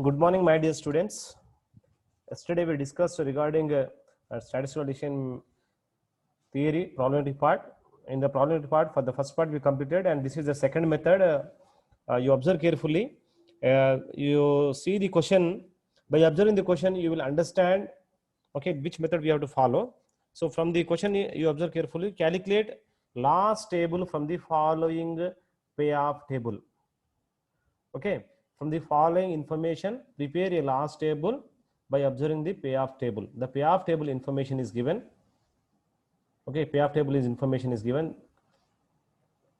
Good morning, my dear students. Yesterday we discussed regarding statistical addition theory, problematic part. In the problematic part, for the first part we completed, and this is the second method. You observe carefully. You see the question. By observing the question, you will understand, okay, which method we have to follow. So from the question, you observe carefully. Calculate last table from the following payoff table. Okay, from the following information, prepare a last table by observing the payoff table. The payoff table information is given. Okay, payoff table is information is given.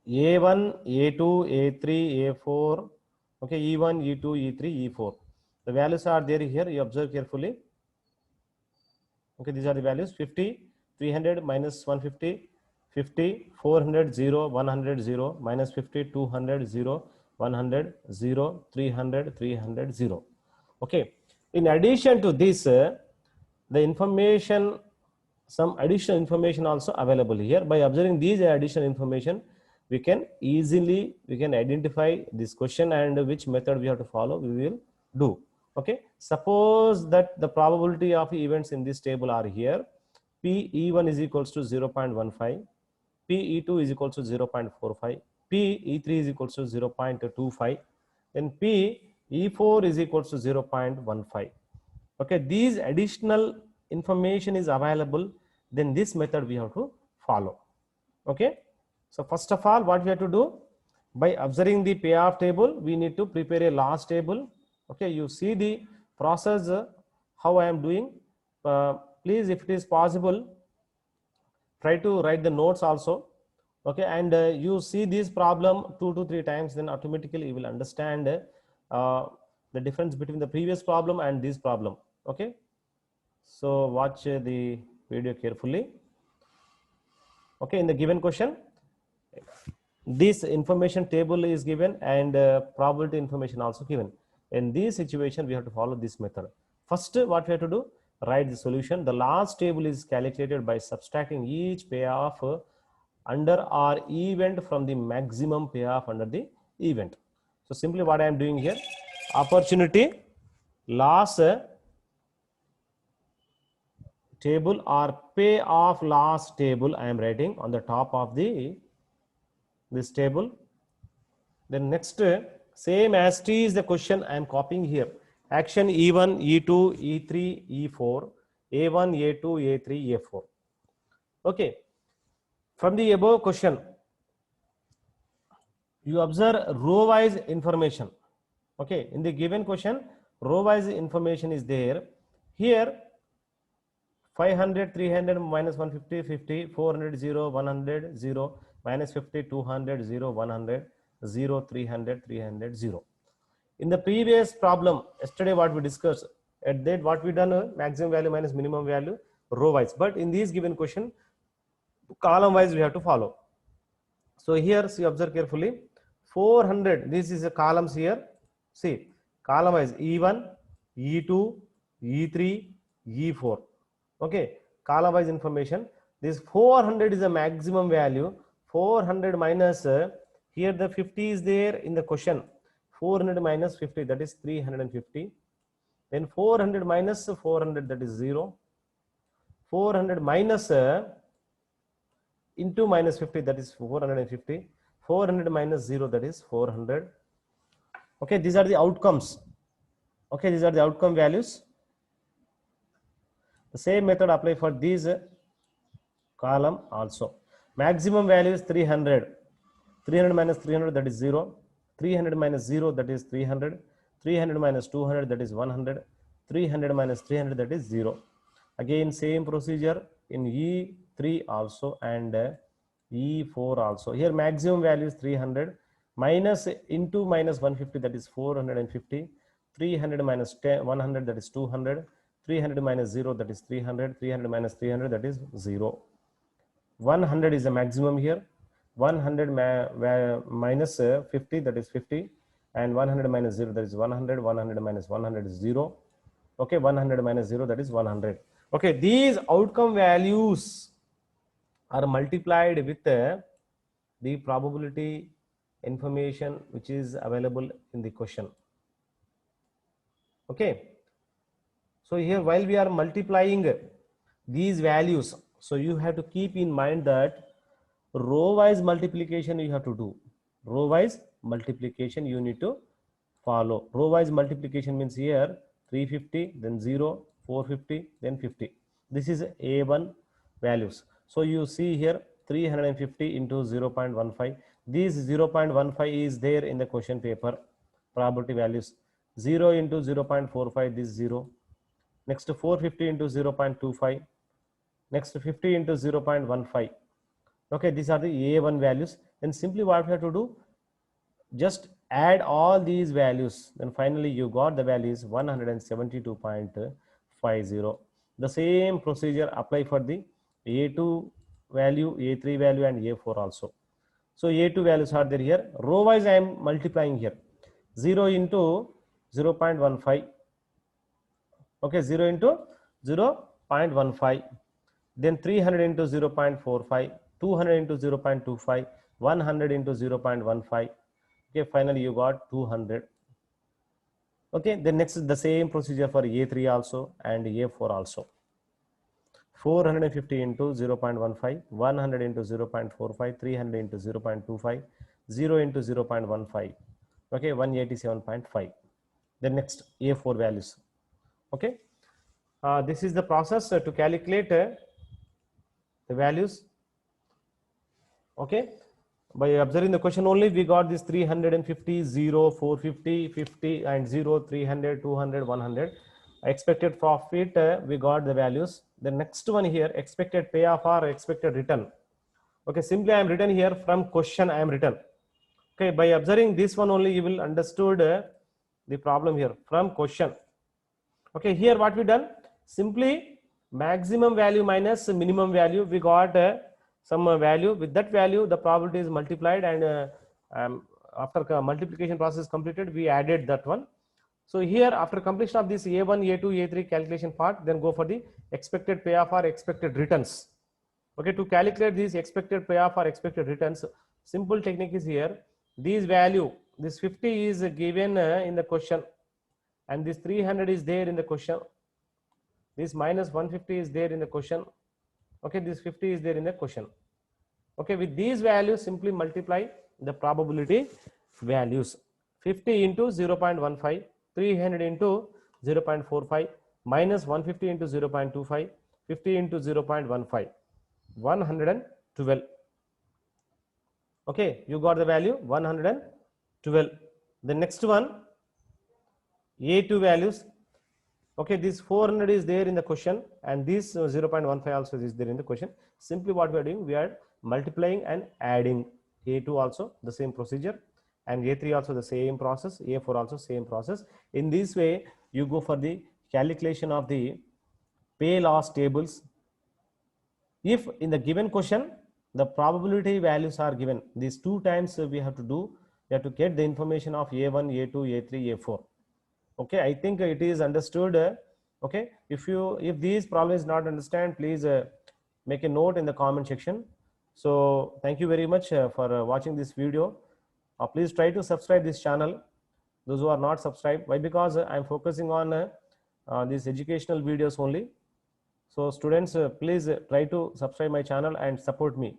A1, A2, A3, A4. Okay, E1, E2, E3, E4. The values are there here. You observe carefully. Okay, these are the values: 50, 300, minus 150, 50, 400, 0, 100, 0, minus 50, 200, 0, 100, 0, 300, 300, 0. Okay, in addition to this, the information, some additional information also available here. By observing these additional information, we can identify this question and which method we have to follow, we will do. Okay, suppose that the probability of events in this table are here. PE1 is equals to 0.15, PE2 is equals to 0.45, PE3 is equals to 0.25, then PE4 is equals to 0.15. Okay, these additional information is available, then this method we have to follow. Okay, so first of all, what we have to do, by observing the payoff table, we need to prepare a loss table. Okay, you see the process, how I am doing. Please, if it is possible, try to write the notes also. Okay, and you see this problem 2 to 3 times, then automatically you will understand the difference between the previous problem and this problem. Okay, so watch the video carefully. Okay, in the given question, this information table is given and probability information also given. In this situation, we have to follow this method. First, what we have to do, write the solution. The last table is calculated by subtracting each payoff under our event from the maximum payoff under the event. So simply what I am doing here, opportunity loss table or payoff loss table I am writing on the top of this table. Then next, same as T is the question I am copying here. Action E1, E2, E3, E4, A1, A2, A3, A4. Okay, from the above question, you observe row wise information. Okay, in the given question, row wise information is there. Here 500, 300, minus 150, 50, 400, 0, 100, 0, minus 50, 200, 0, 100, 0, 300, 300, 0. In the previous problem, yesterday what we discussed, at that what we done, maximum value minus minimum value, row wise. But in this given question, column wise we have to follow. So here, see, observe carefully, 400, this is a columns here. See, column wise E1, E2, E3, E4. Okay, column wise information. This 400 is a maximum value. 400 minus, here the 50 is there in the question. 400 minus 50, that is 350. Then 400 minus 400, that is 0. 400 minus into minus 50, that is 450. 400 minus 0, that is 400. Okay, these are the outcomes. Okay, these are the outcome values. The same method apply for these column also. Maximum value is 300. 300 minus 300, that is 0. 300 minus 0, that is 300. 300 minus 200, that is 100. 300 minus 300, that is 0. Again, same procedure in E3 also and E4 also. Here maximum value is 300. Minus into minus 150, that is 450. 300 minus 100, that is 200. 300 minus 0, that is 300. 300 minus 300, that is 0. 100 is the maximum here. 100 minus 50, that is 50. And 100 minus 0, that is 100. 100 minus 100 is 0. Okay, 100 minus 0, that is 100. Okay, these outcome values are multiplied with the probability information which is available in the question. Okay, so here while we are multiplying these values, so you have to keep in mind that row wise multiplication you have to do. Row wise multiplication you need to follow. Row wise multiplication means here 350, then 0, 450, then 50. This is A1 values. So you see here 350 into 0.15. This 0.15 is there in the question paper. Probability values 0 into 0.45, this 0. Next 450 into 0.25. Next 50 into 0.15. Okay, these are the A1 values. Then simply what we have to do, just add all these values, then finally you got the value is 172.50. The same procedure apply for the A2 value, A3 value and A4 also. So A2 values are there here. Row wise I am multiplying here. 0 into 0.15. Okay, 0 into 0.15. Then 300 into 0.45, 200 into 0.25, 100 into 0.15. Okay, finally you got 200. Okay, then next is the same procedure for A3 also and A4 also. 450 into 0.15, 100 into 0.45, 300 into 0.25, 0 into 0.15. Okay, 187.5. Then next A4 values. Okay, this is the process to calculate the values. Okay, by observing the question only we got this 350, 0, 450, 50 and 0, 300, 200, 100. Expected profit we got the values. The next one here, expected payoff or expected return. Okay, simply I am written here from question I am written. Okay, by observing this one only you will understood the problem here from question. Okay, here what we done, simply maximum value minus minimum value, we got some value. With that value the probability is multiplied, and after multiplication process completed we added that one. So here after completion of this A1, A2, A3 calculation part, then go for the expected payoff or expected returns. Okay, to calculate these expected payoff or expected returns, simple technique is here. These value, this 50 is given in the question, and this 300 is there in the question. This minus 150 is there in the question. Okay, this 50 is there in the question. Okay, with these values simply multiply the probability values. 50 into 0.15, 300 into 0.45, minus 150 into 0.25, 50 into 0.15, 112. Okay, you got the value 112. The next one, A2 values. Okay, this 400 is there in the question, and this 0.15 also is there in the question. Simply what we are doing, we are multiplying and adding. A2 also the same procedure, and A3 also the same process, A4 also same process. In this way you go for the calculation of the pay loss tables. If in the given question the probability values are given, these two times we have to do, we have to get the information of A1, A2, A3, A4. Okay, I think it is understood. Okay, if these problems not understand, please make a note in the comment section. So thank you very much for watching this video. Please try to subscribe this channel, those who are not subscribed. Why? Because I am focusing on these educational videos only. So students, please try to subscribe my channel and support me.